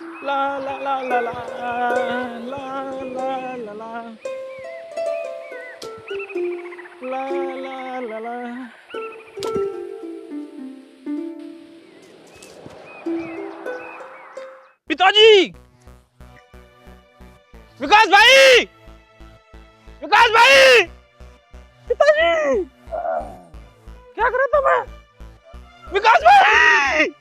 ला ला ला ला ला ला ला ला ला ला ला ला ला। पिताजी, विकास भाई, विकास भाई, पिताजी, क्या कर रहा था मैं? विकास भाई।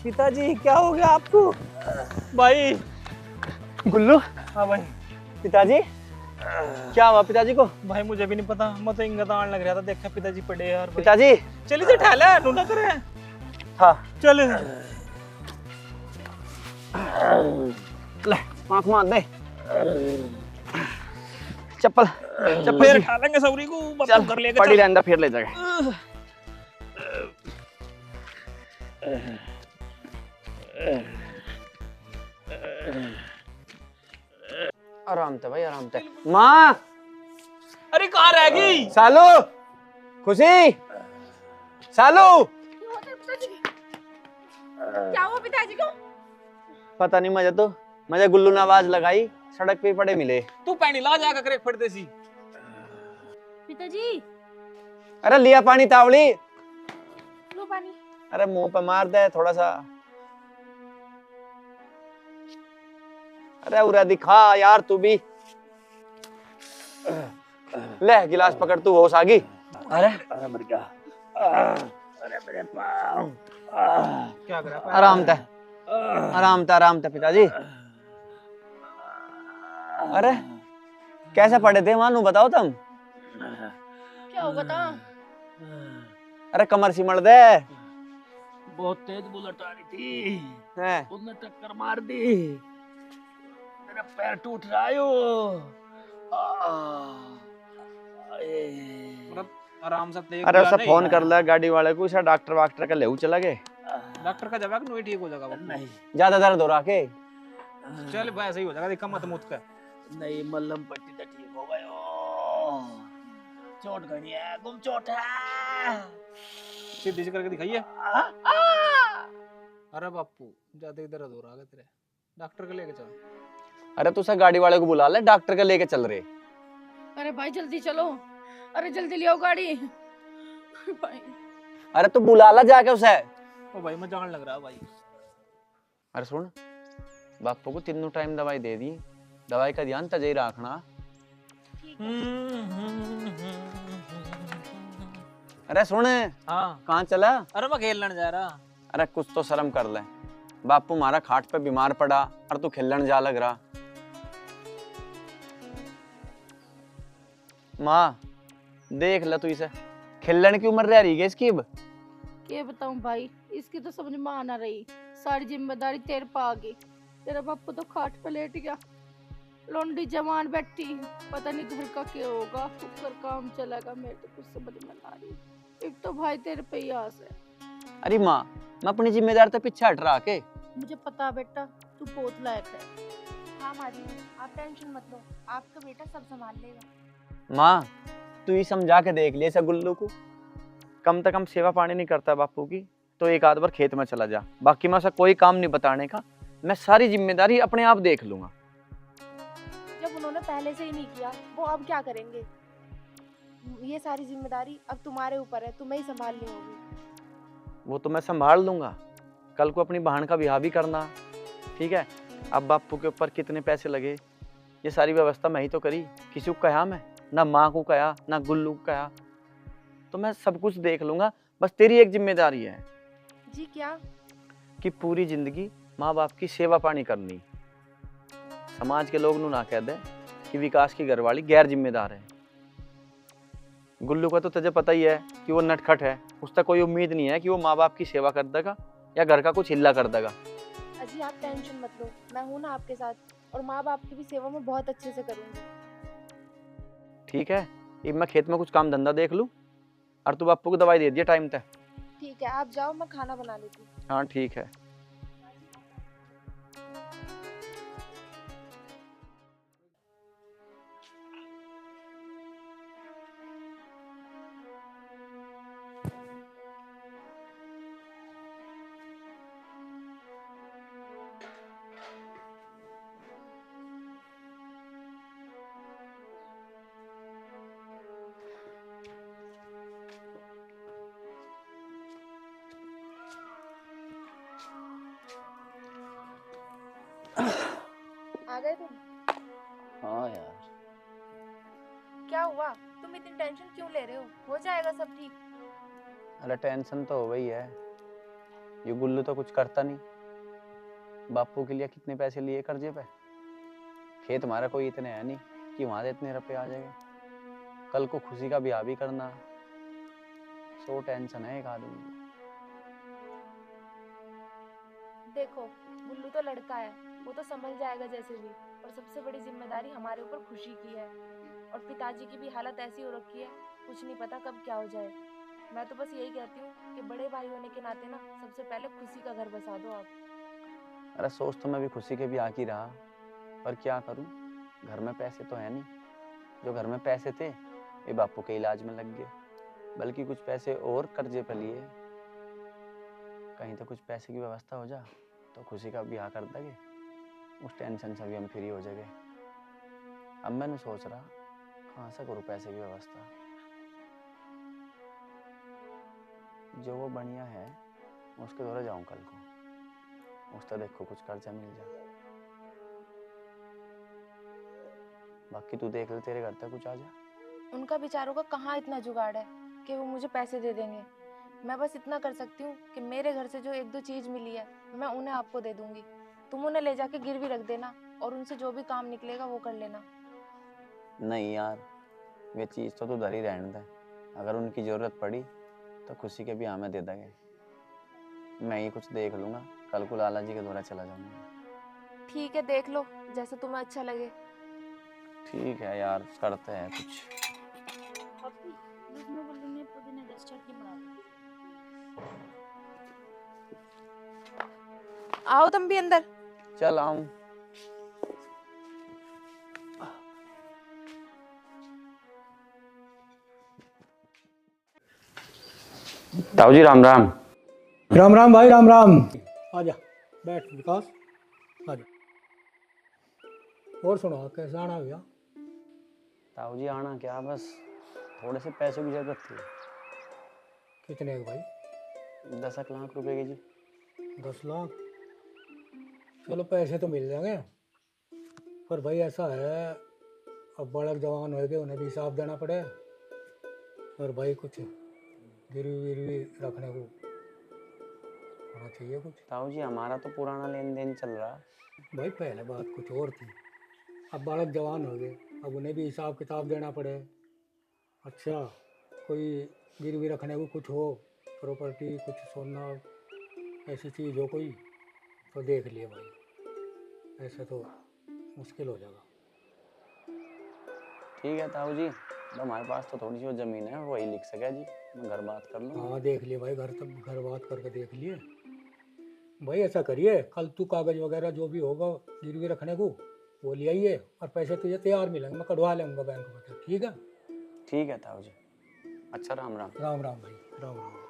पिताजी क्या हो गया आपको? भाई। गुल्लू। हाँ भाई। पिताजी क्या हुआ पिताजी को? भाई मुझे भी नहीं पता, मैं तो इंगदान लग रहा था, देखा पिताजी पड़े यार। पिताजी चलिए से ठहला नू ना करे। हाँ चल ले आँख मार दे। चप्पल फिर ठालेंगे सौरी को, चल कर लेगा। पड़ी रहे अंदर फिर ले जाएगा। आराम से भाई आराम से। माँ अरे कहाँ रह गई? सालू, खुशी, सालू। क्या हुआ पिताजी को? पता नहीं, मुझे गुल्लू ने आवाज लगाई, सड़क पे पड़े मिले। तू पानी ला जाकर करे फटते सी। पिताजी अरे लिया पानी तावली। लो पानी। अरे मुंह पे मार दे थोड़ा सा। अरे उरा दिखा यार तू भी। ले गिलास पकड़, तू होश आ गई। अरे अरे मर गया। अरे मेरे पाँव। क्या कर रहा है? आराम था पिताजी। अरे कैसे पड़े थे मानू, बताओ तुम। क्या होगा था? अरे कमर सिमड़ दे। बहुत तेज बुलेट आ रही थी, है उसने टक्कर मार दी, मेरा पैर टूट रहा है। आराम से देख। अरे उसे फोन कर ले गाड़ी वाले को, इसे डॉक्टर वाक्टर का ले चला गए। डॉक्टर का जवाब नहीं ठीक हो जाएगा वो। नहीं ज्यादा दर्द हो रहा के? चल भाई सही हो जाएगा, देखा मत मुझ का। नहीं मल्लम पट्टी तो ठीक हो गयो। चोट घनी है, गुम चोट है। सीधी सी करके दिखाइए। अरे बापू ज्यादा ही दर्द हो रहा है तेरे, डॉक्टर के लेके चल। अरे तू उसे गाड़ी वाले को बुला ले, डॉक्टर का लेके चल रहे। अरे भाई जल्दी चलो, अरे जल्दी ले आओ गाड़ी। भाई अरे तू बुला ला जाके उसे। ओ भाई मैं जान लग रहा भाई। अरे सुन, बापू को तीनों टाइम दवाई दे दी, दवाई का ध्यान तजई रखना। अरे सुन, हाँ कहाँ चला? अरे मैं खेलने जा रहा। अरे कुछ तो शर्म कर ले, बापू हमारा खाट पे बीमार पड़ा और तू खेलने जा लग रहा। माँ देख ले, तू इसे खेलने की उम्र रह रही है इसकी। अब क्या बताऊं भाई, इसकी तो समझ में आना रही, सारी जिम्मेदारी तेरे पे आ गई। तेरा बापू तो खाट पे लेट गया, लौंडी जवान बैठी, पता नहीं घर का क्या होगा, ऊपर काम चलेगा, मेरे तो कुछ समझ में ना आ रही। एक तो भाई तेरे पे ही आस है। अरे माँ, मैं अपनी जिम्मेदारी तो पीछे हट रहा के। मुझे पता बेटा, तू बहुत लायक है। हाँ माजी, आप टेंशन मत लो, आपका बेटा सब संभाल लेगा। माँ तू ही समझा के देख लिया इसे गुल्लू को, कम से कम सेवा पानी नहीं करता बापू की, तो एक आध बार खेत में चला जा, बाकी मैं उसे कोई काम नहीं बताने का, मैं सारी जिम्मेदारी अपने आप देख लूंगा। जब उन्होंने पहले से ही नहीं किया, वो अब क्या करेंगे? ये सारी जिम्मेदारी अब तुम्हारे ऊपर है, तुम्हें ही संभालनी होगी। वो तो मैं संभाल लूंगा, कल को अपनी बहन का ब्याह भी करना, ठीक है। अब बापू के ऊपर कितने पैसे लगे, ये सारी व्यवस्था मैं ही तो करी, किसी को कहा मैं, ना माँ को कहा ना गुल्लू को कहा, तो मैं सब कुछ देख लूंगा। बस तेरी एक जिम्मेदारी है जी क्या? कि पूरी जिंदगी माँ बाप की सेवा पानी करनी। समाज के लोग नू ना कह दे कि विकास की घरवाली गैर जिम्मेदार है। गुल्लू का तो तुझे पता ही है कि वो नटखट है, उसका कोई उम्मीद नहीं है कि वो माँ बाप की सेवा कर देगा या घर का कुछ हिल्ला कर देगा। अजी आप टेंशन मत लो, मैं हूं ना आपके साथ, और माँ बाप की भी सेवा मैं बहुत अच्छे से करूंगी। ठीक है, अब मैं खेत में कुछ काम धंधा देख लूँ और तू बापू को दवाई दे दिया टाइम तक। ठीक है, आप जाओ, मैं खाना बना लेती हूँ। हाँ ठीक है। आ गए तुम? हाँ यार, क्या हुआ? तुम इतनी टेंशन क्यों ले रहे हो जाएगा सब ठीक। अरे टेंशन तो हो गई है। ये गुल्लू तो कुछ करता नहीं। बापू के लिए कितने पैसे लिए कर्जे पे। खेत हमारा कोई इतने है नहीं कि वहां से इतने रुपए आ जाएंगे। कल को खुशी का ब्याह भी करना। सो टेंशन है एक आदमी को। देखो, गुल्लू तो लड़का है, वो तो समझ जाएगा जैसे भी। और सबसे बड़ी जिम्मेदारी हमारे ऊपर खुशी की है। और पिताजी की भी हालत ऐसी हो रखी है, कुछ नहीं पता कब क्या हो जाए। मैं तो बस यही कहती हूँ कि बड़े भाई होने के नाते ना सबसे पहले खुशी का घर बसा दो आप। अरे सोच तो मैं भी खुशी के ब्याह की रहा, पर क्या करूं, घर में पैसे तो है नहीं। जो घर में पैसे थे ये बापू के इलाज में लग गए, बल्कि कुछ पैसे और कर्जे पे लिए। कहीं तो कुछ पैसे की व्यवस्था हो जा तो खुशी का ब्याह कर देंगे। उस टेंशन से भी हम फ्री हो जाएंगे। अब मैंने सोच रहा कहाँ से करूँ पैसे की व्यवस्था। जो वो बढ़िया है उसके द्वारा जाऊँ कल को, उसका देखो कुछ कर्जा मिल जाए। बाकी तू देख ले, तेरे घर तक कुछ आ जा। उनका बेचारों का कहाँ इतना जुगाड़ है कि वो मुझे पैसे दे देंगे। मैं बस इतना कर सकती हूँ कि मेरे घर से जो एक दो चीज मिली है मैं उन्हें आपको दे दूंगी। तुम उन्हें ले जाके गिरवी रख देना और उनसे जो भी काम निकलेगा वो कर लेना। नहीं यार, वे चीज़ तो तू धर ही रहने दे। अगर उनकी ज़रूरत पड़ी तो खुशी के भी हमें दे देंगे। मैं ही कुछ देख लूँगा, कल को लाला जी के द्वारा चला जाऊँगा। ठीक है, देख लो जैसे तुम्हें अच्छा लगे। ठीक है यार, करते हैं कुछ। अभी दूध में गुल्लू ने पुदीने की चटनी बना दी। आओ तुम भी अंदर। चल आऊँ। ताऊ जी राम राम। राम राम भाई, राम राम। आजा बैठ विकास, आजा। और सुनो, कैसा आना भैया? ताऊ जी आना क्या, बस थोड़े से पैसों की जरूरत थी। कितने के भाई? 10 लाख रुपए की जी। 10 लाख? चलो पैसे तो मिल जाएंगे, पर भाई ऐसा है, अब बड़क जवान हो गए, उन्हें भी हिसाब देना पड़े। और भाई कुछ गिरवी विरवी रखने को होना चाहिए कुछ। ताऊ जी हमारा तो पुराना लेन देन चल रहा। भाई पहले बात कुछ और थी, अब बालक जवान हो गए, अब उन्हें भी हिसाब किताब देना पड़े। अच्छा, कोई गिरवी रखने को कुछ हो, प्रॉपर्टी कुछ सोना ऐसी चीज़ हो कोई, तो देख लिए भाई, ऐसे तो मुश्किल हो जाएगा। ठीक है ताऊ जी, तो हमारे पास तो थोड़ी सी वो जमीन है, वही लिख सके जी, मैं घर बात कर लूँ। हाँ देख लिए भाई, घर बात करके देख लिए भाई। ऐसा करिए, कल तू कागज वगैरह जो भी होगा गिरवी रखने को वो ले आइए, और पैसे तुझे तैयार मिलेंगे, मैं कढ़वा लूँगा बैंक में। ठीक है? ठीक है ताऊ जी। अच्छा राम राम। राम राम भाई, राम राम।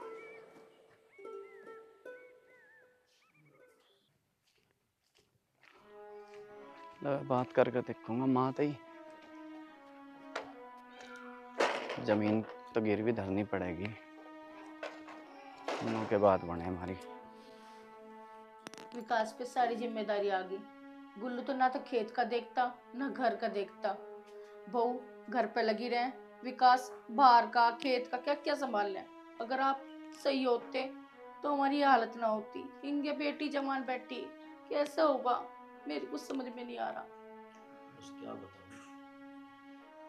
बात करके देखूंगा माँ तई। जमीन तो गिरवी धरनी पड़ेगी, उन्हों के बाद बने हमारी। विकास पे सारी जिम्मेदारी आ गई। गुल्लू तो ना तो खेत का देखता ना घर का देखता। बहू घर पे लगी रहे, विकास बाहर का खेत का क्या क्या संभाल लें। अगर आप सही होते तो हमारी ये हालत ना होती। इनके बेटी जवान बेटी, कैसे होगा मेरी कुछ समझ में नहीं आ रहा। बस क्या बताऊं,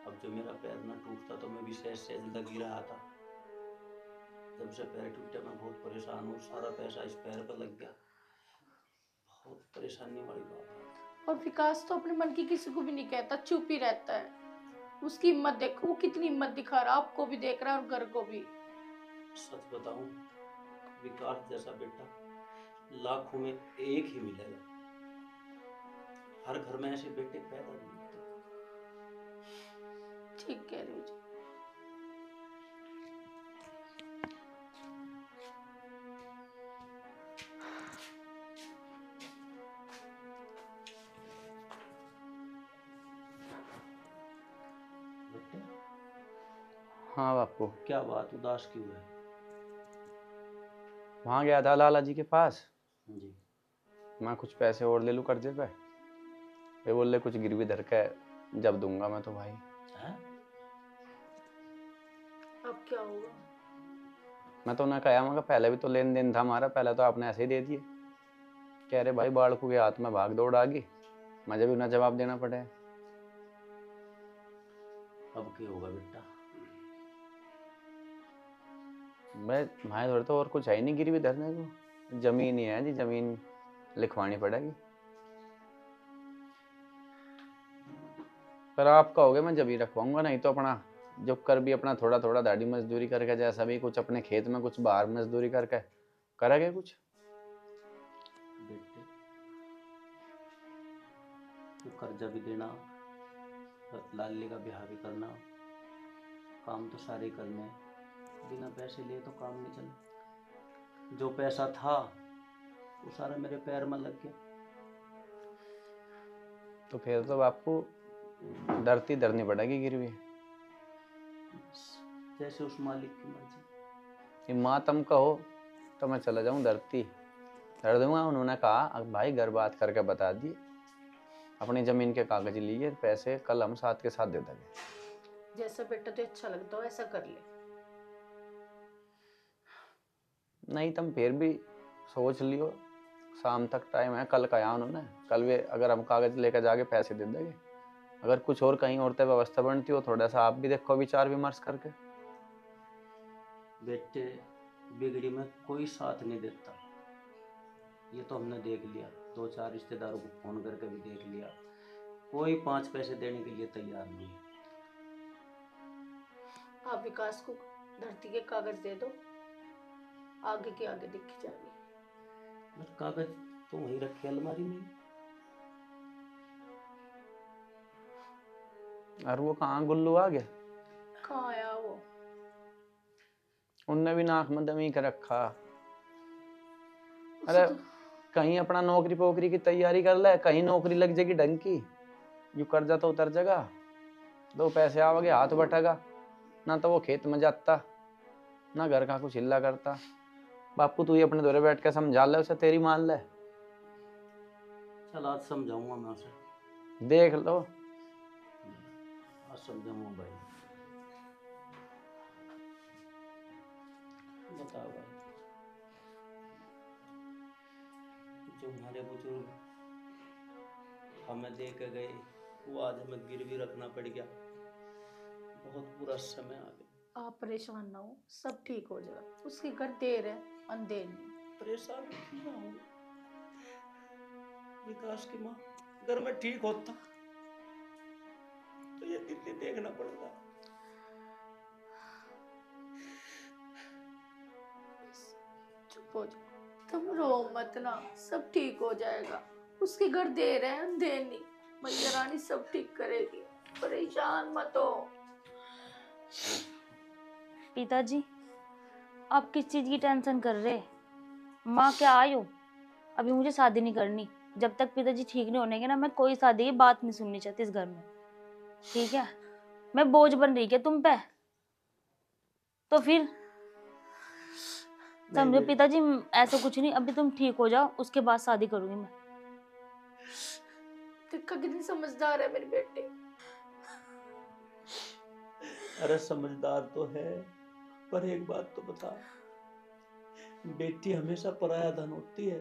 अब जो मेरा पैर ना टूटता तो मैं भी सहज लगी रहा था। जब से पैर टूटे मैं बहुत परेशान हूँ, सारा पैसा इस पैर पर लग गया। बहुत परेशानी वाली बात है। और विकास तो अपने मन की किसी को भी नहीं कहता, चुप ही रहता है। उसकी हिम्मत देखो, वो कितनी हिम्मत दिखा रहा, आपको भी देख रहा है और घर को भी। सच बताऊं, विकास जैसा बेटा लाखों में एक ही मिलेगा। हर घर में ऐसे बेटे पैदा नहीं होते। ठीक कह रहे हो जी। बेटे हाँ बापू। क्या बात, उदास क्यों है? वहाँ गया था लाला जी के पास, जी। मैं कुछ पैसे और ले लूँ कर्जे पे, वे बोल रहे कुछ गिरवी धर के जब दूंगा मैं तो भाई। हैं? अब क्या होगा? मैं तो उन्हें कहा मगर पहले भी तो लेन देन था हमारा, पहले तो आपने ऐसे ही दे दिए। कह रहे भाई बाड़कू के हाथ में भाग दौड़ आ गई, मुझे भी उन्हें जवाब देना पड़े। अब क्या होगा बेटा? मैं हमारे थोड़े तो और कुछ है ही नहीं गिरवी धरने को, जमीन ही है जी, जमीन लिखवानी पड़ेगी। पर आप कहोगे मैं जब ही रखवाऊंगा, नहीं तो अपना जो कर भी अपना थोड़ा थोड़ा दाढ़ी मजदूरी करके जैसा भी कुछ अपने खेत में कुछ बाहर मजदूरी करके करेंगे कुछ। बेटे तो कर्जा भी देना, लाली का ब्याह भी करना, काम तो सारे करने हैं। बिना पैसे लिए तो काम नहीं चले। जो पैसा था वो सारा मेरे पैर में लग गया। तो फिर तो आपको धरती धरनी पड़ेगी गिरवी। जैसे उस मालिक की मर्जी। ये मातम कहो तो मैं चला जाऊं धरती धर दूंगा। उन्होंने कहा अब भाई घर बात करके बता दिए, अपनी जमीन के कागज लिए, पैसे कल हम साथ के साथ दे देंगे। जैसा बेटा तो अच्छा लगता हो ऐसा कर ले। नहीं तुम फिर भी सोच लियो, शाम तक टाइम है, कल कहा उन्होंने, कल वे अगर हम कागज लेकर जाके पैसे दे देंगे। अगर कुछ और कहीं और व्यवस्था बनती हो थोड़ा सा आप भी देखो विचार विमर्श करके। बेटे बिगड़ी में कोई साथ नहीं देता, ये तो हमने देख लिया। 2-4 रिश्तेदारों को फोन करके भी देख लिया, कोई 5 पैसे देने के लिए तैयार नहीं है। आप विकास को धरती के कागज दे दो, आगे के आगे दिख जाएगी। बस कागज तो वहीं रखे अलमारी में। और वो कहाँ गुल्लू आ गया? कहाँ आया वो? उनने भी नाक में दमी कर रखा। अरे कहीं अपना नौकरी पोकरी की तैयारी कर ले, कहीं नौकरी लग जाएगी ढंग की, यू कर्जा तो उतर जाएगा, 2 पैसे आओगे हाथ बटेगा, ना तो वो खेत में जाता ना घर का कुछ हिल्ला करता। बापू तू ही अपने दौरे बैठ के समझा ले उसे, तेरी मान ले। चल आज समझाऊंगा मैं उसे, देख लो आज समझाऊंगा भाई। बताओ भाई, जो हमारे बुजुर्ग हमें दे के गए वो आज हमें गिरवी रखना पड़ गया। बहुत बुरा समय आ गया। आप परेशान ना हो, सब ठीक हो जाएगा। उसके घर देर है, अंधेर नहीं। परेशान क्यों ना हो? विकास की माँ अगर मैं ठीक होता तो ये दिल्ली देखना पड़ता। चुप हो जाओ, तुम रो मत ना, सब ठीक हो जाएगा। उसके घर देर है, अंधेर नहीं। मैया रानी सब ठीक करेगी, परेशान मत हो। पिताजी आप किस चीज की टेंशन कर रहे? माँ क्या आयु, अभी मुझे शादी नहीं करनी। जब तक पिताजी ठीक नहीं होने के ना, मैं कोई शादी की बात नहीं सुननी चाहती इस घर में, ठीक है? मैं बोझ बन रही क्या तुम पे? तो फिर समझो पिताजी, ऐसा कुछ नहीं, अभी तुम ठीक हो जाओ उसके बाद शादी करूंगी मैं। देखा कितनी समझदार है मेरी बेटी। अरे समझदार तो है, पर एक बात तो बता, बेटी हमेशा पराया धन होती है।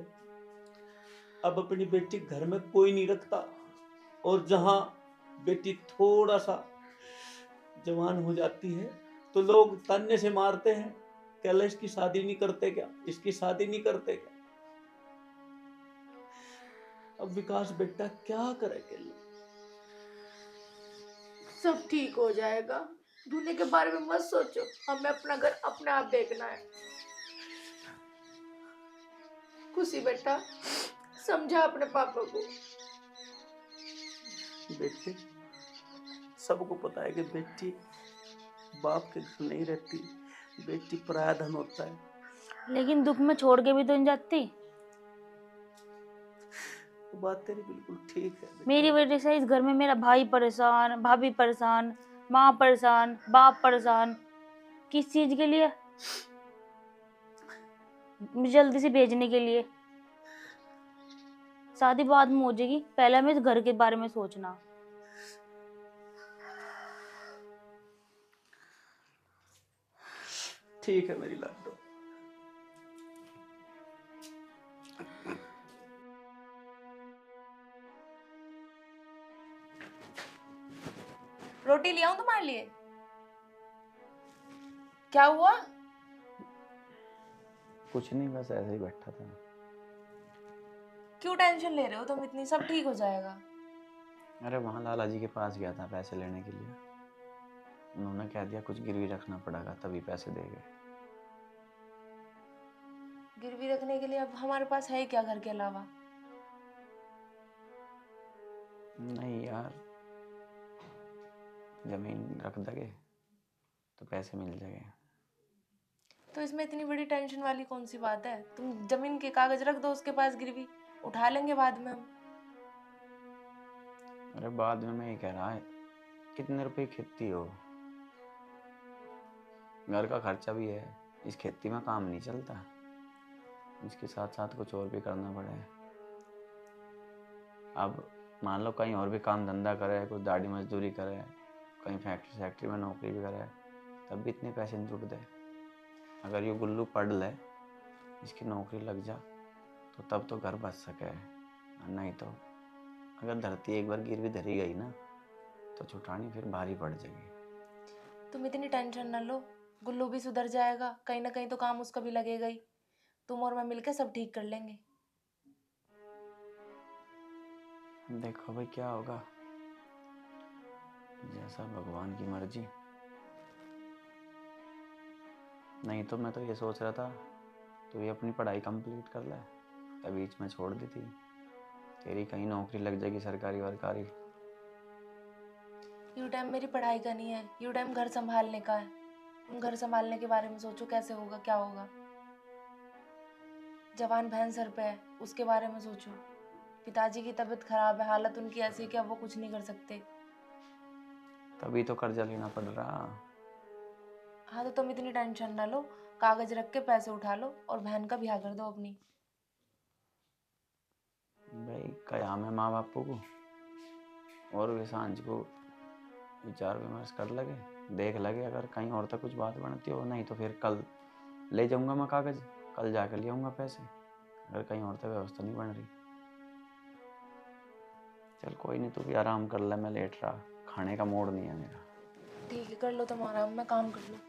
अब अपनी बेटी घर में कोई नहीं रखता, और जहां बेटी थोड़ा सा जवान हो जाती है तो लोग ताने से मारते हैं, कहले इसकी शादी नहीं करते क्या, इसकी शादी नहीं करते क्या। अब विकास बेटा क्या करे केले? सब ठीक हो जाएगा, दूल्हे के बारे में मत सोचो, हमें अपना घर अपने आप देखना है। खुशी बेटा, समझा अपने पापा को। बेटे सबको पता है कि बेटी बाप के घर नहीं रहती, बेटी पराया धन होता है। लेकिन दुख में छोड़ के भी तो नहीं जाती। वो बात तेरी बिल्कुल ठीक है बेटा। मेरी वजह से इस घर में मेरा भाई परेशान, भाभी परेशान, माँ परेशान, बाप परेशान। किस चीज के लिए? जल्दी से भेजने के लिए। शादी बाद में हो जाएगी, पहले हमें इस घर के बारे में सोचना। ठीक है मेरी लाडो। रोटी ले आऊं तुम्हारे लिए? क्या हुआ? कुछ नहीं, बस ऐसे ही बैठा था। क्यों टेंशन ले रहे हो तुम इतनी? सब ठीक हो जाएगा। अरे वहाँ लाला जी के पास गया था पैसे लेने के लिए। उन्होंने कह दिया कुछ गिरवी रखना पड़ेगा तभी पैसे देंगे। गिरवी रखने के लिए अब हमारे पास है ही क्या घर के अलावा? नहीं यार, जमीन रख दोगे तो पैसे मिल जाएंगे। तो इसमें इतनी बड़ी टेंशन वाली कौन सी बात है? तुम जमीन के कागज रख दो उसके पास, गिरवी उठा लेंगे बाद में हम। अरे बाद में मैं ये कह रहा है, कितने रुपए खेती हो, घर का खर्चा भी है, इस खेती में काम नहीं चलता, इसके साथ साथ कुछ और भी करना पड़े। अब मान लो कहीं और भी काम धंधा करे, कुछ दाढ़ी मजदूरी करे, कहीं फैक्ट्री में नौकरी भी करे, तब भी इतने पैसे नहीं जुट दे। अगर ये गुल्लू पढ़ ले, इसकी नौकरी लग जा तो तब तो घर बच सके, नहीं तो अगर धरती एक बार गिरवी धरी गई ना तो छुटानी फिर भारी पड़ जाएगी। तुम इतनी टेंशन न लो, गुल्लू भी सुधर जाएगा, कहीं ना कहीं तो काम उसका भी लगेगा ही। तुम और मैं मिलकर सब ठीक कर लेंगे। देखो भाई क्या होगा, जैसा भगवान की मर्जी। नहीं तो मैं तो ये सोच रहा था तू ये अपनी पढ़ाई कंप्लीट कर ले, तब बीच में छोड़ दी थी, तेरी कहीं नौकरी लग जाएगी सरकारी वरकारी। यू टाइम मेरी पढ़ाई का नहीं है, यू टाइम घर संभालने का है। तुम घर संभालने के बारे में सोचो, कैसे होगा क्या होगा। जवान बहन सर पे है, उसके बारे में सोचो। पिताजी की तबीयत खराब है, हालत उनकी ऐसी है कि अब वो कुछ नहीं कर सकते। तभी तो कर्जा लेना पड़ रहा। हाँ तो तुम इतनी टेंशन ना लो, कागज रख के पैसे उठा लो और बहन का ब्याह कर दो अपनी। भाई कयाम है माँ बापू को, और वे सांझ को विचार विमर्श कर लगे, देख लगे, अगर कहीं और तक कुछ बात बनती हो, नहीं तो फिर कल ले जाऊंगा मैं कागज, कल जाकर ले आऊंगा पैसे, अगर कहीं और तक व्यवस्था नहीं बन रही। चल कोई नहीं, तू भी आराम कर ले, मैं लेट रहा, खाने का मूड नहीं है मेरा। ठीक है कर लो तुम आराम, मैं काम कर लूँ।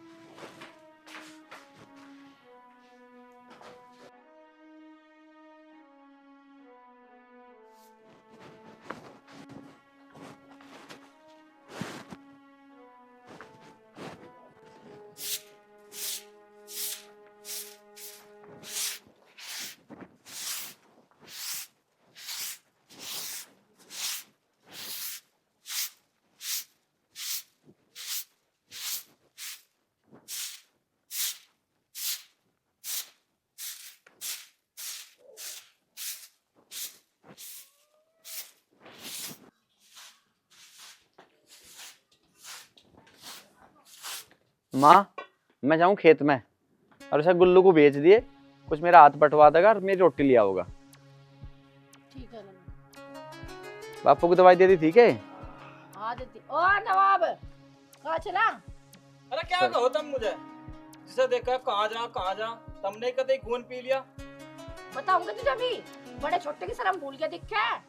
माँ मैं जाऊँ खेत में और उसे गुल्लू को बेच दिए, कुछ मेरा हाथ बटवा देगा और मेरी रोटी लिया होगा। ठीक है नवाब। बापू को दवाई दे दी ठीक है? हाँ देती। ओ नवाब कहाँ चला? अरे क्या कहो तुम मुझे, जिसे देखा कहाँ जा तुमने कभी खून पी लिया। बताऊंगा तुझे भी, बड़े छोटे की शर्म भूल गया दिखा है,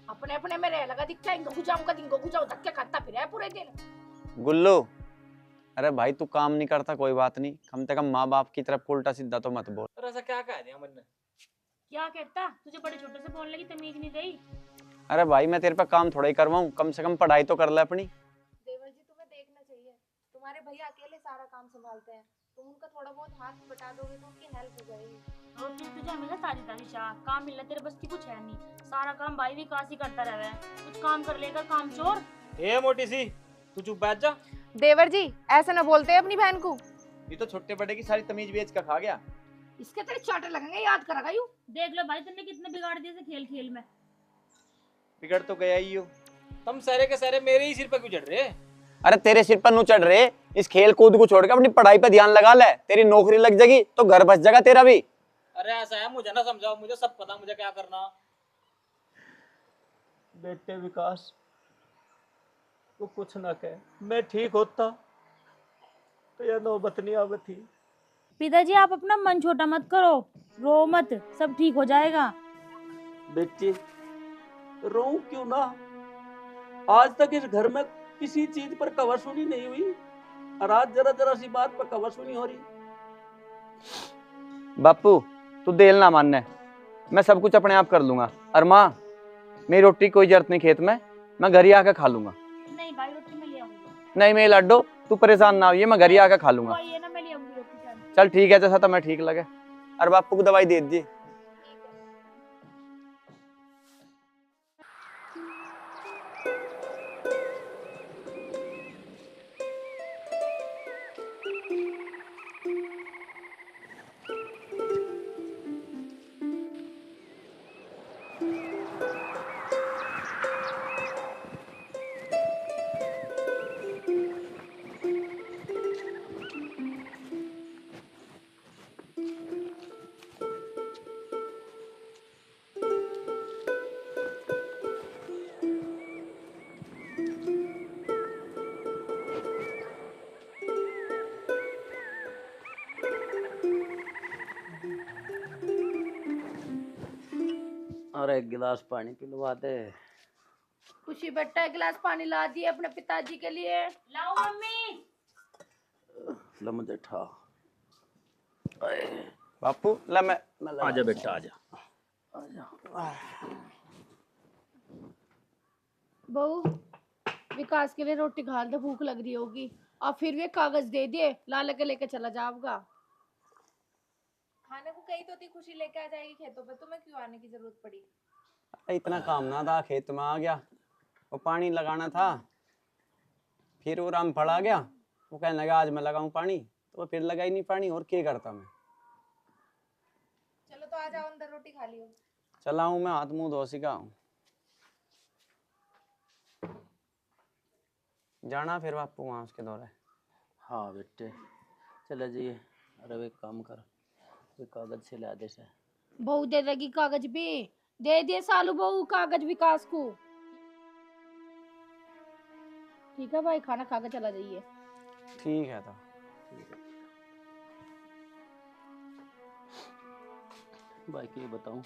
अपने अपने में रह लगा दिखा है, इनको जाऊंगा इनको जाऊं धक्के खाता फिर है पूरे दिन। गुल्लू अरे भाई तू काम नहीं करता कोई बात नहीं, कम से कम माँ बाप की तरफ उल्टा सीधा तो मत बोल। अरे ऐसा क्या कह दिया मैंने? क्या कहता, तुझे बड़े छोटे से बोलने की तमीज नहीं गई? अरे भाई मैं तेरे पे काम थोड़ा ही करवाऊँ, कम से कम पढ़ाई तो कर ले अपनी। देवर जी तुम्हें देखना चाहिए, तुम्हारे भैया अकेले सारा काम संभालते हैं, तुम उनका थोड़ा बहुत हाथ बटा दोगे तो उनकी हेल्प हो जाएगी। रोटी तुझे हमेशा ताजी शाह काम मिलना तेरे बस की कुछ है नहीं, सारा काम भाई भी काशी करता रहे, कुछ काम कर लेगा काम चोर। ए मोटी सी तू चुप बैठ जा। देवर जी ऐसे ना बोलते हैं अपनी बहन को। ये तो छोटे बड़े की सारी तमीज बेच कर खा गया। इसके तेरे चाटे लगेंगे, याद करेगा यू। देख लो भाई तुमने कितने बिगाड़ दिए से खेल खेल में। बिगड़ तो गया ही हो। तुम सारे के सारे मेरे ही सिर पर क्यों चढ़ रहे? अरे तेरे सिर पर नू चढ़ रहे, इस खेल कूद को छोड़कर अपनी पढ़ाई पे ध्यान लगा ले, तेरी नौकरी लग जाएगी तो घर बच जाएगा तेरा भी। अरे ऐसा है, मुझे ना समझाओ, मुझे सब पता मुझे क्या करना। बेटे विकास वो कुछ ना कहे, मैं ठीक होता तो यह नौबत नहीं आवती। पिताजी आप अपना मन छोटा मत करो, रो मत, सब ठीक हो जाएगा। बेटे रो क्यों ना, आज तक इस घर में किसी चीज पर कवर सुनी नहीं हुई और आज जरा जरा सी बात पर कवर सुनी हो रही। बापू तू देल ना मानने, मैं सब कुछ अपने आप कर लूंगा। और माँ मेरी रोटी की कोई जरूरत नहीं खेत में, मैं घर ही आकर खा लूंगा। नहीं भाई रोटी मैं ले आऊंगी। नहीं मेरे लड्डू तू परेशान ना होइए, मैं घर ही आकर खा लूंगा। ये ना मैं ले आऊंगी रोटी शाम। चल ठीक है, जैसा तुम्हें ठीक लगे। और बापू को दवाई दे दीजिए। और एक गिलास पानी पिलवा दे। खुशी बेटा एक गिलास पानी ला दिए अपने पिताजी के लिए। लाओ मम्मी। ले मुझे ठा। बापू ला मैं आजा बेटा आजा। बहू विकास के लिए रोटी खा दे, भूख लग रही होगी। और फिर वे कागज दे दिए, लाल के लेके चला जाओगा। खाने को कही तो थी खुशी लेके आ जाएगी खेतों पे, तुम्हें क्यों आने की जरूरत पड़ी? इतना काम ना था, खेत में आ गया, वो पानी लगाना था, फिर वो रामफल आ गया, वो कहने लगा आज मैं लगाऊं पानी, तो फिर लगा ही नहीं पानी, और क्या करता मैं। चलो तो आ जाओ अंदर, रोटी खा लियो। चला हूँ मैं, हाथ मुंह धो सिका हूँ। जाना फिर बापू वहाँ उसके दौरे। हाँ बेटे चले जाइए। अरे एक काम कर, कोई कागज से ला दे से। बहू दे देगी कागज भी, दे दिए सालू बहू कागज विकास को। ठीक है भाई, खाना खा के चला जाइए। ठीक है तो। भाई ये बताऊं,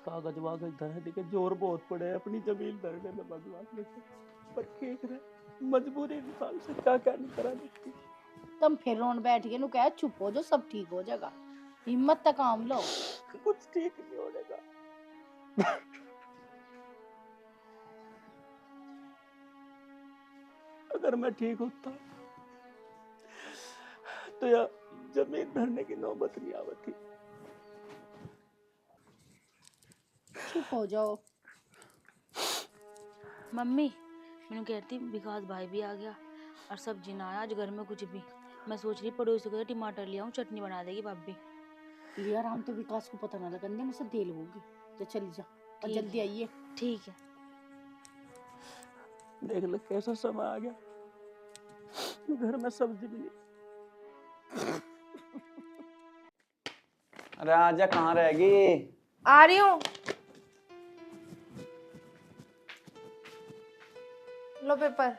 कागज वागज धरने के जोर बहुत पड़े हैं अपनी जमीन धरने में भगवान ने, पर ठीक रहे मजबूरी इंसान से क्या क्या नहीं करा देती। तुम फिर रोन बैठ के नु कह चुप हो जो, सब ठीक हो जाएगा, हिम्मत तक काम लो। कुछ ठीक नहीं होगा। अगर मैं ठीक होता तो यार जमीन धरने की नौबत नहीं आवती। चुप हो जाओ। मम्मी मैंने कहती विकास भाई भी आ गया और सब्जी ना आया आज घर में कुछ भी। मैं सोच रही पड़ोसी को टमाटर ले आऊं, चटनी बना देगी भाभी। लिया राम तो विकास को पता ना लगने मुझसे देर होगी, तो चली जा और ठीक जल्दी आइए। ठीक है। देख ले कैसा समय आ गया, घर में सब्जी भी नहीं। अरे आजा, कहाँ रहेगी? आ रही हूँ। लो पेपर।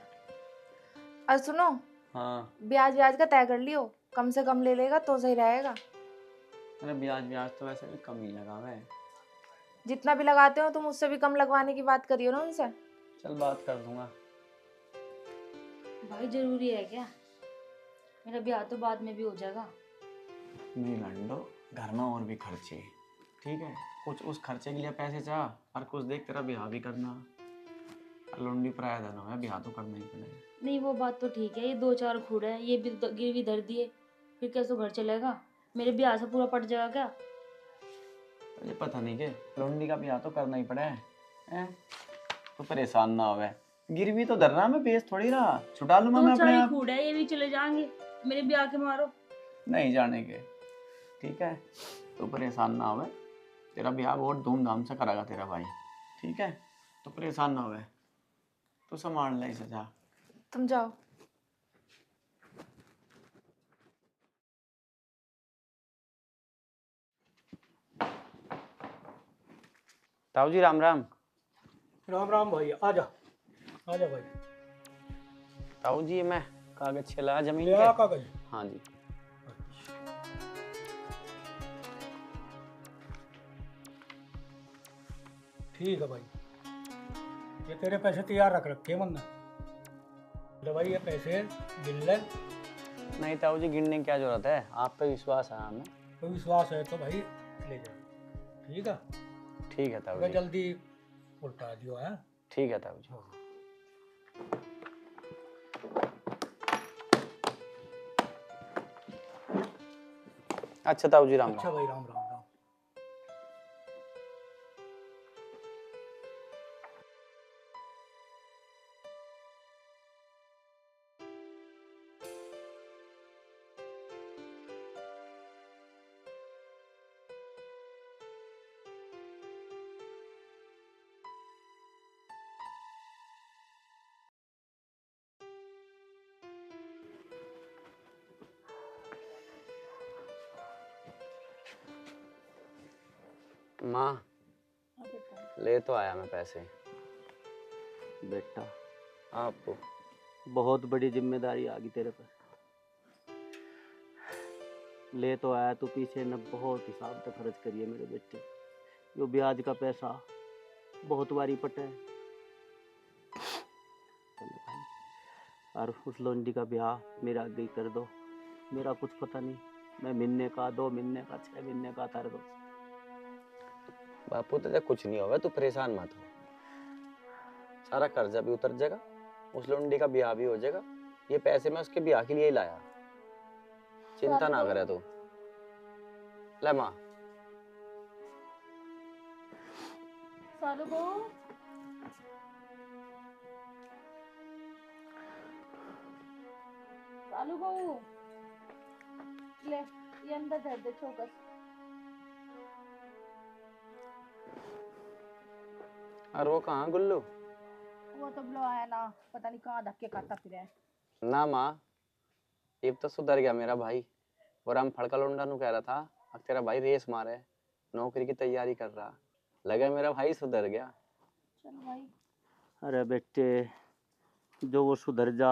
और सुनो, हाँ। ब्याज ब्याज का तय कर लियो, कम से कम ले लेगा तो सही रहेगा। अरे ब्याज ब्याज तो वैसे भी कम ही लगा है। जितना भी लगाते हो तुम उससे भी कम लगवाने की बात करियो ना उनसे। चल बात कर दूंगा। भाई जरूरी है क्या? मेरा ब्याह तो बाद में भी हो जाएगा। नहीं लंडो, घर में और भी खर्चे, ठीक है, कुछ उस खर्चे के लिए पैसे चाह, और कुछ देख तेरा ब्याह भी करना, लुंडी पराया धन है, ब्याह तो करना ही पड़ेगा। नहीं वो बात तो ठीक है, ये 2-4 खूड़ है, ये भी गिरवी धर दिए, फिर कैसे घर चलेगा? मेरे ब्याह से पूरा पट जाएगा क्या? तुझे पता नहीं के लुंडी का ब्याह तो करना ही पड़े हैं? तो परेशान ना होवे, गिरवी तो धरना, मैं बेच थोड़ी रहा, छुटा लूंगा मैं अपने आप। खूड़ है, ये भी चले जाएंगे मेरे ब्याह के मारो। नहीं जाने के, ठीक है, तो परेशान ना होवे, तेरा ब्याह बहुत धूमधाम से करेगा तेरा भाई, ठीक है, तो परेशान ना होवे, तो संभाल ले इसे, जा तुम जाओ। ताऊ जी राम राम। राम राम भाई, आजा आजा भाई। ताऊ जी, ये मैं कागज छिला जमीन ले के। आ कागज। हाँ जी। ठीक है भाई, ये तेरे पैसे तैयार रख रखे मन। ले भाई, ये पैसे गिन ले। नहीं ताऊ जी, गिनने की क्या जरूरत है, आप पे विश्वास है हमें। कोई विश्वास है तो भाई ले जा। ठीक है, ठीक है ताऊ अगर जी। जल्दी उल्टा दियो है। ठीक है ताऊ जी। अच्छा ताऊ जी, राम अच्छा राम। भाई, राम राम राम। माँ, ले तो आया मैं पैसे। बेटा, आपको बहुत बड़ी जिम्मेदारी आ गई तेरे पर। ले तो आया तो पीछे न बहुत हिसाब से खर्च करिए मेरे बेटे। यो ब्याज का पैसा बहुत बारी पटा है। चलो भाई, और उस लोंडी का ब्याह मेरा आगे ही कर दो। मेरा कुछ पता नहीं, मैं महीने का, 2 महीने का, 6 महीने का उतार दो। बापू, तुझे कुछ नहीं होगा, तू परेशान मत हो। सारा कर्जा भी उतर जाएगा, उस लुंडी का ब्याह भी हो जाएगा। ये पैसे मैं उसके ब्याह के लिए ही लाया, चिंता ना करे तू। ले माँ। सालू बहू, सालू बहू, ले ये अंदर धर दे चौकस। और वो कहाँ गुल्लू? वो तो ब्लो आया ना, पता नहीं कहाँ धक्के खाता फिर है। ना माँ, ये तो सुधर गया मेरा भाई। और हम फड़का लुंडा नु कह रहा था, अब तेरा भाई रेस मारे, नौकरी की तैयारी कर रहा। लगा मेरा भाई सुधर गया। चलो भाई। अरे बेटे, जो वो सुधर जा,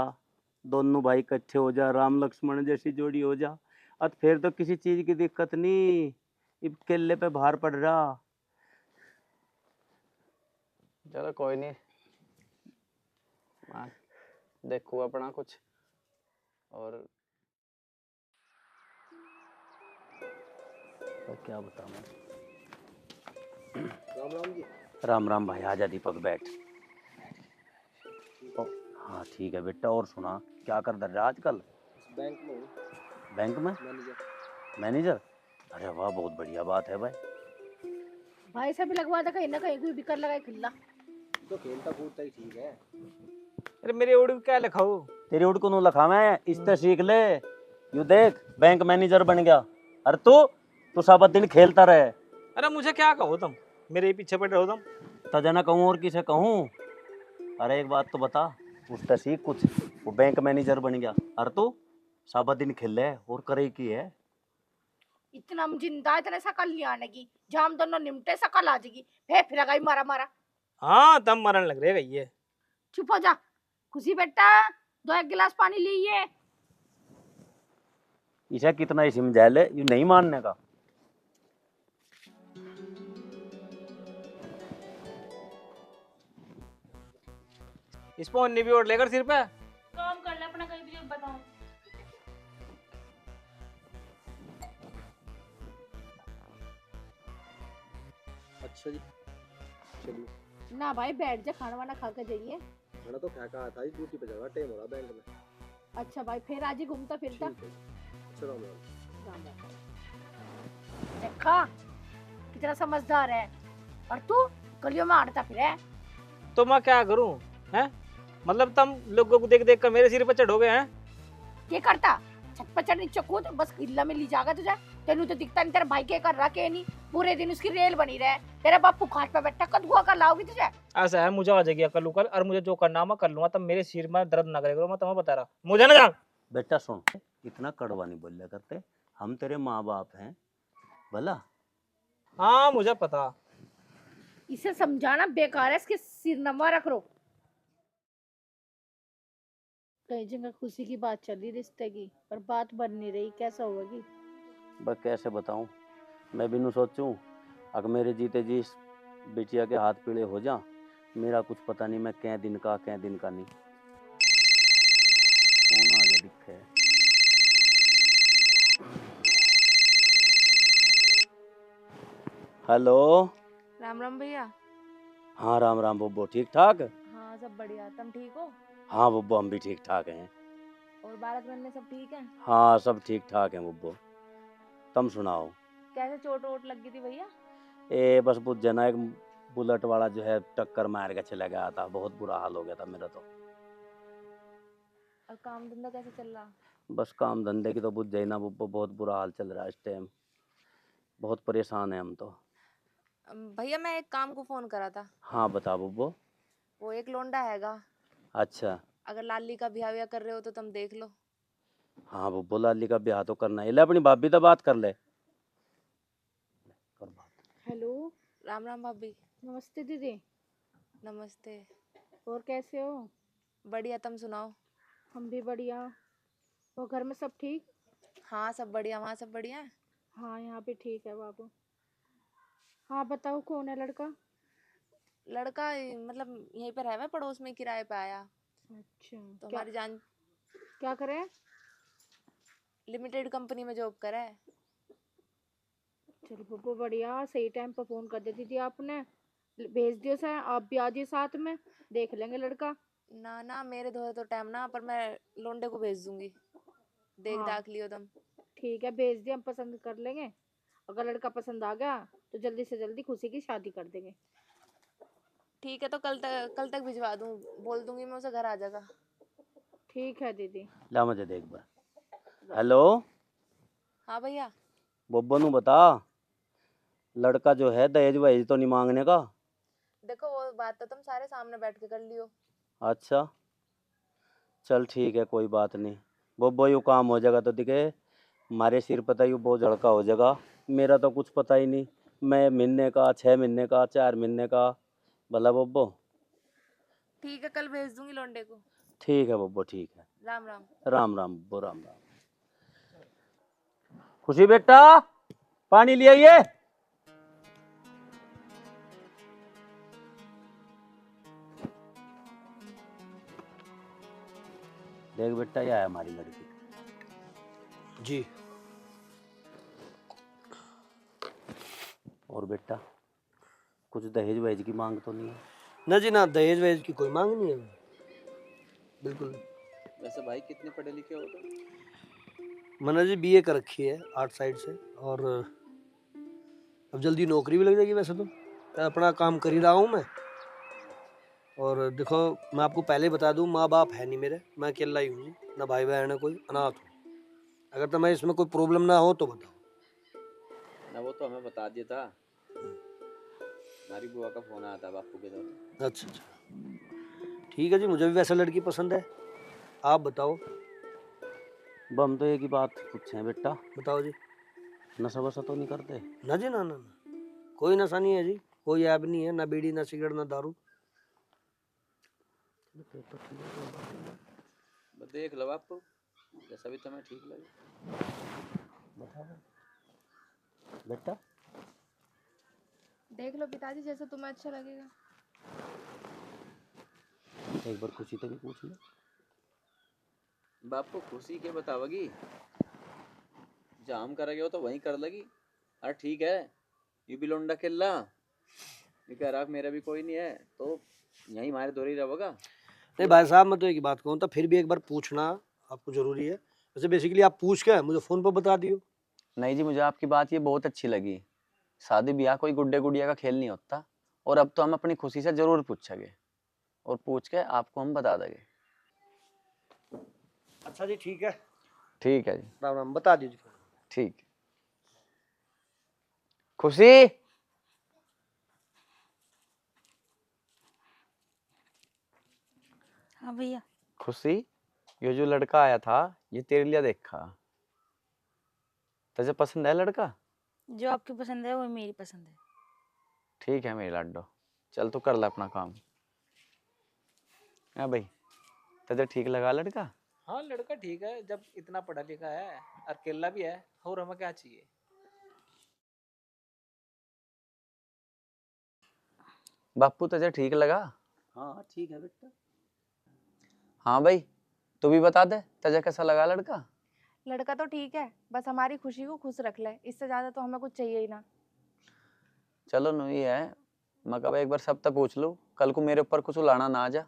दोनों भाई इकट्ठे हो जा, राम लक्ष्मण जैसी जोड़ी हो जा, अब फिर तो किसी चीज की दिक्कत नहीं। इब केले पे भार पड़ रहा। चलो कोई नहीं, माँ देखो अपना कुछ। और क्या बताऊं मैं। राम राम जी। राम राम भाई, आजा दीपक, बैठ। हाँ ठीक है बेटा, और सुना, क्या कर रहा आजकल? बैंक में हूँ। बैंक में मैनेजर। मैनेजर? अरे वाह, बहुत बढ़िया बात है भाई। भाई से भी लगवा दे, कहीं ना कहीं कोई बिकर लगाए खिल्ला। तो खेलता कूदता ही ठीक है। अरे मेरे उड़ क्या लिखाओ? तेरी उड़ को लखा मैं, इससे सीख ले। यू देख, बैंक मैनेजर बन गया। अरे तू सब दिन खेलता रहे। अरे मुझे क्या कहो तुम, मेरे ही पीछे पड़े हो तुम। तजा ना कहूँ और किसे कहूँ? अरे एक बात तो बता, उससे सीख कुछ। वो बैंक मैनेजर बन गया, अरे तू सब दिन खेले और करे की है। इतना हम जिंदा इतने सकल नहीं आने की, जाम दोनों निमटे सकल आ जाएगी, फिर लगाई मारा मारा। हाँ, दम मरने लग रहे ये। चुप हो जा खुशी बेटा, 2 गिलास पानी लीजिए। इसे कितना ही समझा ले, ये नहीं मानने का। इस पर भी और लेकर सिर पे काम कर ले अपना, कहीं भी बताऊं। अच्छा जी, चलिए। ना भाई बैठ जा, खाना वाना खा के जाइए। खाना तो क्या कहा था, ड्यूटी पे जाना टाइम हो रहा बैंक में। अच्छा भाई, फिर आज ही घूमता फिरता। ठीक है, अच्छा राम राम। देखा कितना समझदार है, और तू गलियों में आड़ता फिर है। तो मैं क्या करूं? हैं, मतलब तुम लोगों को देख देख कर मेरे सिर पे चढ़ोगे हैं? क्या करता, छत पर चढ़ नीचे कूद, बस किला में ली जाएगा तुझे। तेनू तो दिखता नहीं, तेरा भाई क्या कर रहा के नहीं, पूरे दिन उसकी रेल बनी रहे। तेरा बापू खाट पे बैठा, कदुआ कर लाओगी तुझे। ऐसा है, मुझे आ जाएगी अकल उकल, और मुझे जो करना मैं कर लूंगा। तब मेरे सिर में दर्द ना करेगा, मैं तुम्हें बता रहा, मुझे ना जान। बेटा सुन, इतना कड़वा नहीं बोलिया करते, हम तेरे माँ बाप हैं भला। हाँ मुझे पता। इसे समझाना बेकार है, इसके सिर नवा रख रो। कई जगह खुशी की बात चली रिश्ते की, पर बात बन नहीं रही, कैसा होगी? बस कैसे बताऊं, मैं भी नहीं सोचूं। अगर मेरे जीते जी इस बिटिया के हाथ पीले हो जा, मेरा कुछ पता नहीं, मैं कै दिन का नहीं। कौन आ गया दिखे? हेलो। राम राम भैया। हाँ राम राम बुब्बो, ठीक ठाक? हाँ सब बढ़िया, तुम ठीक हो? हाँ बुब्बो, हम भी ठीक ठाक हैं। और बालक में सब ठीक है? हाँ सब ठीक ठाक हैं बुब्बो। तुम सुनाओ। कैसे चोट वोट लग गई थी भैया? ए बस बुझ जना, एक बुलेट वाला जो है टक्कर मार के चला गया था, बहुत बुरा हाल हो गया था मेरा तो। और काम धंधा कैसे चल रहा? बस काम धंधे की तो बुझ जाई ना बुब्बो, बहुत बुरा हाल चल रहा है इस टाइम, बहुत परेशान है हम तो। भैया मैं एक काम को फोन करा था। हाँ बता बुब्बो। वो एक लोंडा हैगा, अच्छा। अगर लाली का ब्याह व्याह कर रहे हो तो तुम देख लो। हाँ बुब्बो, लाली का ब्याह तो करना है, ले अपनी भाभी तो बात कर ले। कर बात। हेलो। राम राम भाभी। नमस्ते दीदी। नमस्ते। और कैसे हो? बढ़िया, तुम सुनाओ। हम भी बढ़िया। और घर में सब ठीक? हाँ सब बढ़िया, वहाँ सब बढ़िया है? हाँ यहाँ पे ठीक है बाबू। हाँ बताओ, कौन है लड़का? लड़का मतलब यहीं पे रह हुआ है, पड़ोस में किराए पे आया। अच्छा। तो क्या हमारी जान क्या करे? लिमिटेड कंपनी में जॉब करा है। चलो बब्बू बढ़िया, सही टाइम पर फोन कर देती थी आपने। भेज दियो सर, आप भी आ जाइए साथ में, देख लेंगे लड़का। ना ना, मेरे धोए तो टाइम ना, पर मैं लोंडे को भेज दूंगी, देख हाँ दाख लियो तुम। ठीक है, भेज दिया, हम पसंद कर लेंगे। अगर लड़का पसंद आ गया तो जल्दी से जल्दी खुशी की शादी कर देंगे। ठीक है, तो कल तक भिजवा दूँ, बोल दूंगी मैं उसे, घर आ जाएगा। ठीक है दीदी। ला मुझे देख बार। हेलो। हाँ भैया। बुब्बो नु बता, लड़का जो है दहेज वहेज तो नहीं मांगने का? देखो वो बात तो तुम सारे सामने बैठ के कर लियो। अच्छा चल ठीक है, कोई बात नहीं बुब्बो, यू काम हो जाएगा तो दिखे हमारे सिर पता यू बहुत झड़का हो जाएगा। मेरा तो कुछ पता ही नहीं, मैं महीने का, 6 महीने का, 4 महीने का, भला बुब्बो। ठीक है, कल भेज दूंगी लोंडे को। ठीक है बुब्बो, ठीक है। राम राम। राम राम बुब्बो, राम राम। खुशी बेटा, पानी ले आइए। देख बेटा, यह है हमारी लड़की। जी। और बेटा, कुछ दहेज वहेज की मांग तो नहीं है? ना जी ना, दहेज वहेज की कोई मांग नहीं है, बिल्कुल। वैसे भाई कितने पढ़े लिखे हो तुम? मैंने जी बीए कर रखी है आर्ट साइड से, और अब जल्दी नौकरी भी लग जाएगी। वैसे तो मैं अपना काम कर ही रहा हूँ मैं। और देखो, मैं आपको पहले ही बता दूँ, माँ बाप है नहीं मेरे, मैं अकेला ही हूँ जी, ना भाई बहन है कोई, अनाथ हूँ। अगर तुम्हें इसमें कोई प्रॉब्लम ना हो तो बताओ। ना वो तो हमें बता दिया था, हमारी बुआ का फोन आया था बापू के द्वारा। अच्छा अच्छा, ठीक है जी, मुझे भी वैसा लड़की पसंद है। आप बताओ। अब हम तो एक ही बात पूछे हैं बेटा, बताओ जी। नशा वशा तो नहीं करते? ना जी ना ना ना, कोई नशा नहीं है जी, कोई ऐब नहीं है, ना बीड़ी ना सिगरेट ना दारू। देख लो बापू, जैसा भी तुम्हें ठीक लगे। बता बेटा। देख लो पिताजी, जैसा तुम्हें अच्छा लगेगा। एक बार खुशी तो भी पूछ लो। बापू खुशी के बतावगी, जहाँ हम करेंगे वो तो वहीं कर लगी। अरे ठीक है, ये भी लोंडा किल्ला, ये कह रहा मेरा भी कोई नहीं है, तो यहीं हमारे दौरे ही रहेगा। नहीं भाई साहब, मैं तो एक बात कहूँ, तो फिर भी एक बार पूछना आपको जरूरी है। वैसे बेसिकली आप पूछ के मुझे फ़ोन पर बता दियो। नहीं जी, मुझे आपकी बात ये बहुत अच्छी लगी। शादी ब्याह कोई गुड्डे गुड़िया का खेल नहीं होता, और अब तो हम अपनी खुशी से जरूर पूछेंगे, और पूछ के आपको हम बता देंगे। अच्छा जी, ठीक है। ठीक है जी। राम राम, बता दीजिए। ठीक। खुशी, हाँ भैया। खुशी, ये जो लड़का आया था ये तेरे लिए देखा, तुझे पसंद है लड़का? जो आपकी पसंद है वो मेरी पसंद है। ठीक है मेरी लाडो, चल तो कर ले अपना काम। हाँ भाई, तुझे ठीक लगा लड़का? हाँ लड़का ठीक है, जब इतना पढ़ा लिखा है, अकेला भी है, और हमें क्या चाहिए। बापू तुझे ठीक लगा? हाँ ठीक है बेटा। हाँ भाई, तू भी बता दे तुझे कैसा लगा लड़का? लड़का तो ठीक है, बस हमारी खुशी को खुश रख ले, इससे ज्यादा तो हमें कुछ चाहिए ही ना। चलो नहीं है, मैं कब एक बार सब तक पूछ लूँ, कल को मेरे ऊपर कुछ उलाना ना आ जा।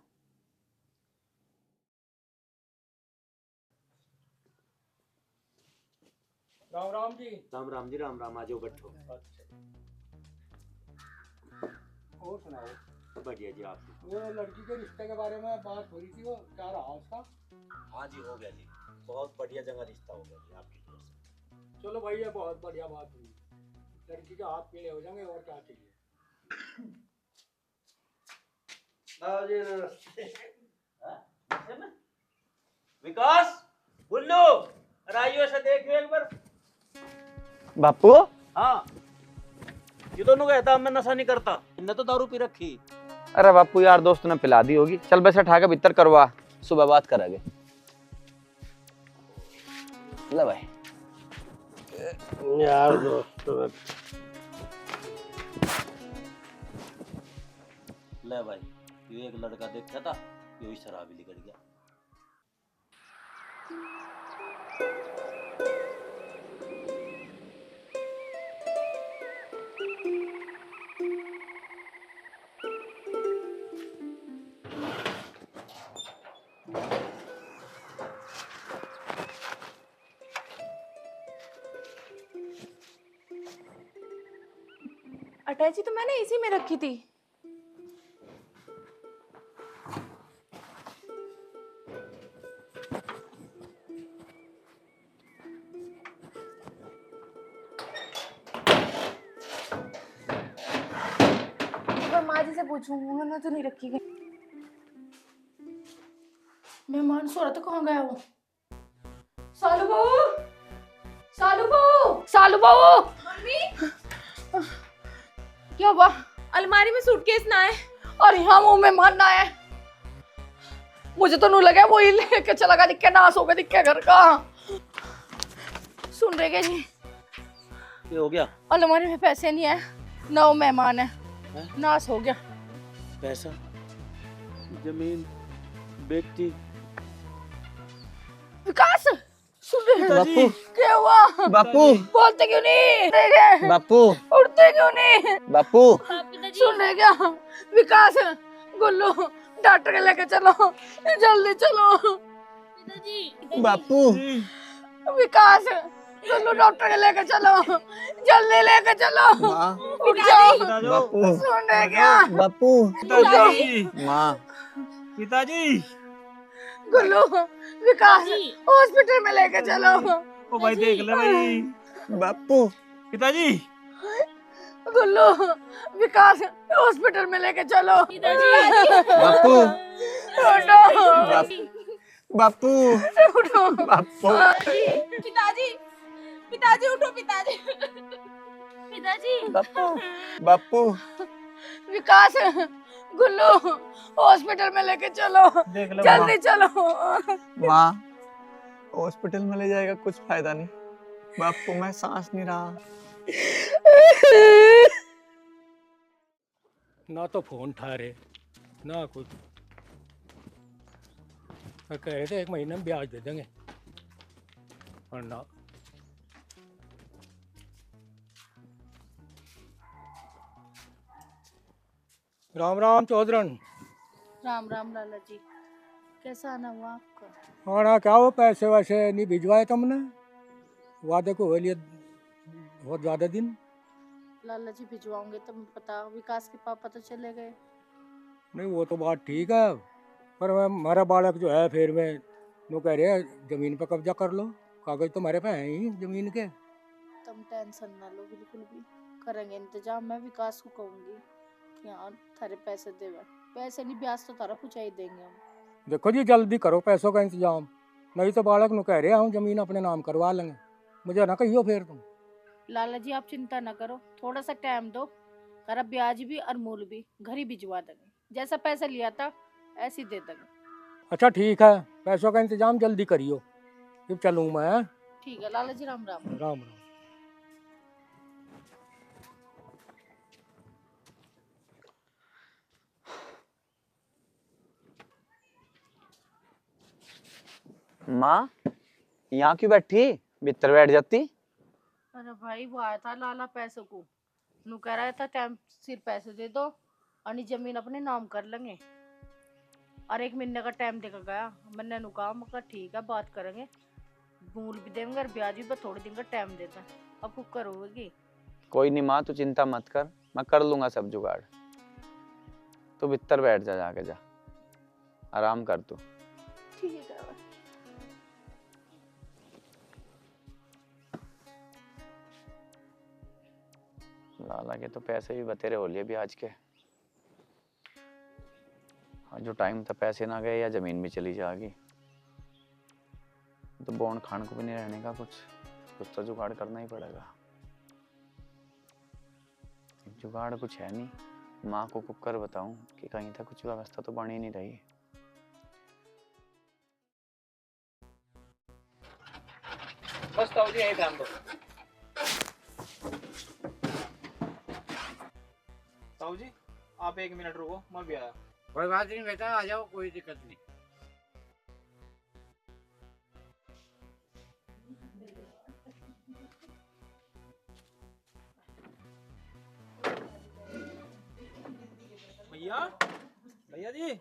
राम राम जी। राम राम जी, राम राम। आ जाओ बैठो। और सुनाओ। बढ़िया जी। आप वो लड़की के रिश्ते के बारे में बात हो रही थी, वो क्या रहा उसका? हाँ जी, हो गया जी, बहुत बढ़िया जगह रिश्ता हो गया जी आपकी तरफ से। चलो भाई, ये बहुत बढ़िया बात हुई। लड़की के हाथ पीले हो जाएंगे, और क्या चाहिए। विकास, गुल्लू, राइयो से देखियो एक बार। बापू हाँ, ये दोनों कहता मैं नशा नहीं करता, इनने तो दारू पी रखी। अरे बापू यार, दोस्त ने पिला दी होगी। चल बस उठा के भीतर करवा, सुबह बात करेंगे। ले भाई यार दोस्त, ले भाई, ये एक लड़का देखा था, यो शराबी निकल गया। अटैची तो मैंने इसी में रखी थी। मैं माँ जी से पूछूं, उन्होंने तो नहीं रखी गई। मेहमान सो रहा था, कहाँ गया वो? सालू बहू, सालू बहू, सालू बहू। मम्मी, क्या हुआ? अलमारी में सूटकेस ना है। और यहाँ मुंह में मारना है। मुझे तो नहीं लगा वो ही लेके चला गया, दिक्के नाश हो गया, दिक्के घर का। सुन रहे क्या जी? ये हो गया? अलमारी में पैसे नहीं है, नौ मेहमान है, नाश हो गया। पैसा, जमीन, बेटी। विकास, सुन रहे हैं? बापू, क्या हुआ? बापू, बोलते क्यों नहीं? बापू, उठते क्यों नहीं? बापू। सुन रहे क्या? विकास, गुल्लू, डॉक्टर के लेके चलो, जल्दी चलो। बापू, विकास, गुल्लू डॉक्टर के लेके चलो, जल्दी लेके चलो। उठ जाओ। बापू, सुन रहे क्या? बापू, माँ, पिताजी। गुल्लू, विकास, हॉस्पिटल में लेके चलो। ओ भाई देख ले भाई। बापू, पिताजी। गुल्लू, विकास, हॉस्पिटल में लेके चलो। बापू, उठो। बापू, उठो। बापू। पिताजी, पिताजी उठो, पिताजी, पिताजी। बापू, बापू। विकास, गुल्लू, हॉस्पिटल में लेके चलो, देख ले जल्दी चलो। माँ, हॉस्पिटल में ले जाएगा कुछ फायदा नहीं। बापू, मैं सांस नहीं रहा। ना तो फोन ठा रहे, ना कुछ। कह रहे थे 1 महीने में ब्याज दे देंगे, और ना। राम राम चौधरन। राम राम लाला जी, कैसा आना हुआ आपका? हाँ ना, क्या वो पैसे वैसे नहीं भिजवाए तुमने? वादे को हो लिए बहुत ज़्यादा दिन। लाला जी भिजवाऊंगे तो मैं पता, विकास के पापा तो चले गए। नहीं वो तो बात ठीक है, पर हमारा बालक जो है फिर में वो कह रहे हैं ज़मीन पर कब्जा कर लो, कागज तो हमारे पे हैं ही ज़मीन के। तुम टेंशन ना लो, बिल्कुल भी करेंगे इंतजाम। मैं विकास को कहूंगी कि हाँ थारे पैसे देवे, पैसे नहीं ब्याज तो तारा कुछ ही देंगे हम। देखो जी, जल्दी करो पैसों का इंतजाम, नहीं तो बालक नु कह रहे हैं हम ज़मीन अपने नाम करवा लेंगे। मुझे ना कहियो फिर तुम। लाला जी आप चिंता ना करो, थोड़ा सा टाइम दो, करा ब्याज भी और मूल भी घर ही भिजवा देंगे, जैसा पैसा लिया था ऐसे ही दे देंगे। अच्छा ठीक है, पैसों का इंतजाम जल्दी करियो, फिर चलूँ मैं। ठीक है लाला जी, राम राम। राम राम। माँ यहाँ क्यों बैठी, भीतर बैठ जाती। अरे भाई वो आया था लाला पैसों को, नु कह रहा था टाइम सिर पैसे दे दो और नी जमीन अपने नाम कर लेंगे, और 1 महीने का टाइम देकर गया। मैंने नु कहा, मैं कहा ठीक है बात करेंगे, मूल भी देंगे और ब्याज भी, बस थोड़े दिन का टाइम देते हैं, अब कुछ करोगी। कोई नहीं माँ, तू चिंता मत कर, मैं कर लूंगा सब जुगाड़। तू भीतर बैठ जा, जाके जा आराम कर तू। ठीक है। लाला के तो पैसे भी बतेरे हो लिए ब्याज के। आज जो टाइम था पैसे ना गए या जमीन भी चली जाएगी, तो बॉन्ड खान को भी नहीं रहने का, कुछ तो जुगाड़ करना ही पड़ेगा। जुगाड़ कुछ है नहीं, माँ को कुकर बताऊं कि कहीं तक कुछ व्यवस्था तो बन ही नहीं रही। बस ताऊ जी यही ध्यान दो। ताऊ जी आप 1 मिनट रुको, मैं भी आया। कोई बात नहीं बेटा, आ जाओ, कोई दिक्कत नहीं। भैया, भैया जी,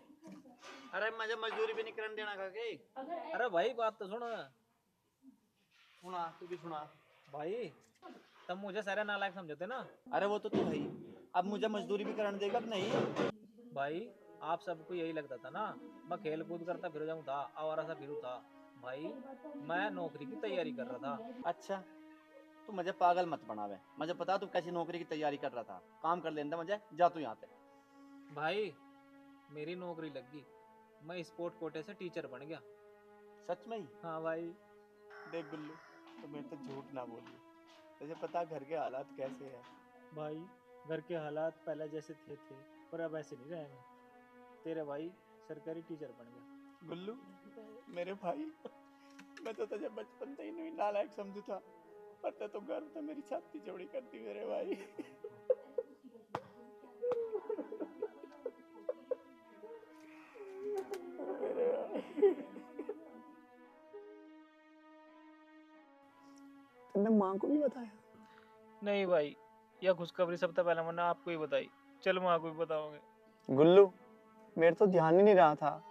अरे मुझे मजदूरी भी नहीं करने देना काके। अरे भाई बात तो सुनो। सुना, तू भी सुना। भाई तुम मुझे सारे नालायक समझते ना। अरे वो तो तू भाई, अब मुझे मजदूरी भी करने देगा कि नहीं? भाई आप सबको यही लगता था ना, मैं खेल कूद करता फिर जाऊँ था, आवारा सा फिरूँ था। भाई मैं नौकरी की तैयारी कर रहा था। अच्छा, तू मुझे पागल मत बनावे, मुझे पता तू कैसी नौकरी की तैयारी कर रहा था। काम कर लेना मुझे, जा तू यहाँ पे। भाई मेरी नौकरी लग गई, मैं स्पोर्ट कोटे से टीचर बन गया। सच में ही? हाँ भाई। देख गुल्लू, तो मेरे तो झूठ ना बोलिए, तुझे पता घर के हालात कैसे हैं। भाई घर के हालात पहले जैसे थे पर अब ऐसे नहीं रहेंगे। तेरे भाई सरकारी टीचर बन गया। गुल्लू मेरे भाई, मैं तो तुझे बचपन से ही नहीं नालायक समझू था, पर तो गर्व तो मेरी छाती चौड़ी करती मेरे भाई। तुमने माँ को भी बताया? नहीं भाई, यह खुशखबरी सबसे पहले मैंने आपको ही बताई, चल माँ को भी बताओगे। गुल्लू मेरे तो ध्यान ही नहीं रहा था,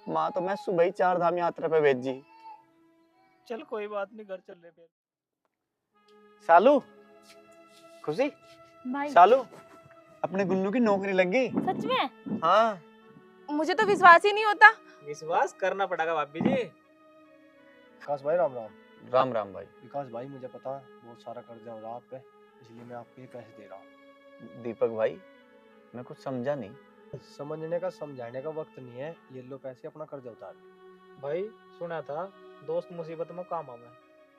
माँ तो मैं सुबह ही 4 धाम यात्रा पे भेजी। चल कोई बात नहीं, घर चल रहे फिर। सालू, खुशी, भाई सालू, अपने गुल्लू की नौकरी लग गई। सच में? हाँ। मुझे तो विश्वास ही नहीं होता। विश्वास करना पड़ेगा भाभी जी। विकास भाई राम राम। राम राम भाई। विकास भाई मुझे पता है बहुत सारा कर्जा हो रहा आप पे, इसलिए मैं आपको ये पैसे दे रहा हूँ। दीपक भाई मैं कुछ समझा नहीं। समझने का समझाने का वक्त नहीं है, ये लो पैसे, अपना कर्जा उतार। भाई सुना था दोस्त मुसीबत में काम आवे,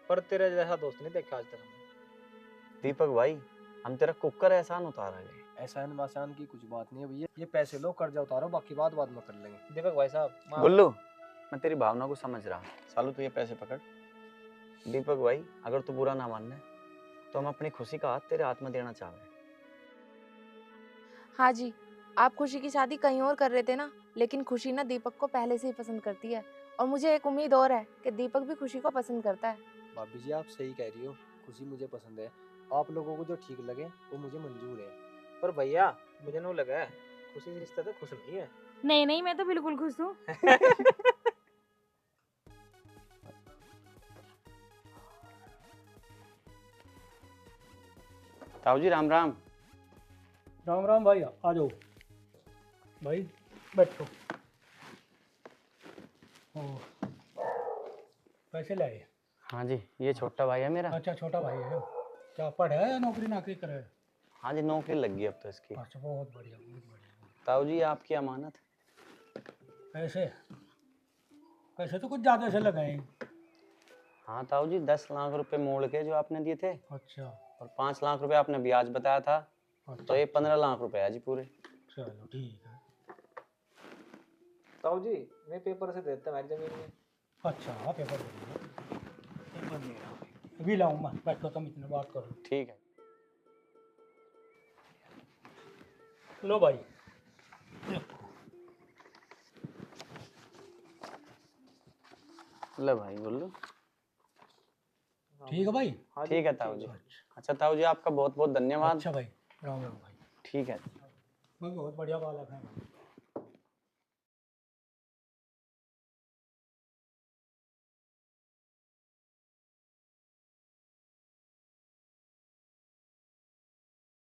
पर तेरे जैसा दोस्त नहीं देखा आज तक हमने। दीपक भाई हम तेरा कुकर एहसान उतारा गए। एहसान वासान की कुछ बात नहीं है भैया, ये पैसे लो, कर्जा उतारो, बाकी बात बाद में कर लेंगे। दीपक भाई साहब गुल्लू मैं तेरी भावना को समझ रहा हूँ। सालू तू ये पैसे पकड़। दीपक भाई अगर तू बुरा ना मानने तो हम अपनी खुशी का हाथ तेरे हाथ में देना चाह रहे हैं। हाँ जी, आप खुशी की शादी कहीं और कर रहे थे ना, लेकिन खुशी ना दीपक को पहले से ही पसंद करती है, और मुझे एक उम्मीद और है कि दीपक भी खुशी को पसंद करता है। भाभी जी आप सही कह रही हो, खुशी मुझे पसंद है, आप लोगों को जो ठीक लगे वो मुझे मंजूर है। पर भैया मुझे नहीं लगा खुशी से रिश्ता तो खुश नहीं है। नहीं नहीं, मैं तो बिल्कुल खुश हूँ। ताऊ जी राम राम। राम राम भाई, आ जाओ भाई, बैठो। ओ, पैसे लाए? हाँ जी, ये छोटा भाई है मेरा। अच्छा छोटा भाई है, क्या पढ़े है या नौकरी नाकरी करे? हाँ जी नौकरी लग गई अब तो इसकी। अच्छा बहुत बढ़िया, बहुत बढ़िया। ताऊ जी आपकी अमानत। पैसे पैसे तो कुछ ज़्यादा से लगाए। हाँ ताऊ जी 10 लाख रुपए मोड़ के जो आपने दिए थे, अच्छा और 5 लाख रुपए आपने ब्याज बताया था, तो ये 15 लाख रुपए है जी पूरे। चलो ठीक है। ताऊ जी मैं पेपर से देता हमारी जमीन में। अच्छा हाँ पेपर दे दो। पेपर दे रहा हूँ। अभी लाऊँ मैं, बैठो तुम इतने बात करो। ठीक है। लो भाई। ले भाई गुल्लू। ठीक है भाई। ठीक है ताऊ जी। अच्छा ताऊ जी आपका बहुत बहुत धन्यवाद। अच्छा भाई, राम राम भाई। ठीक है। बहुत बढ़िया बात है।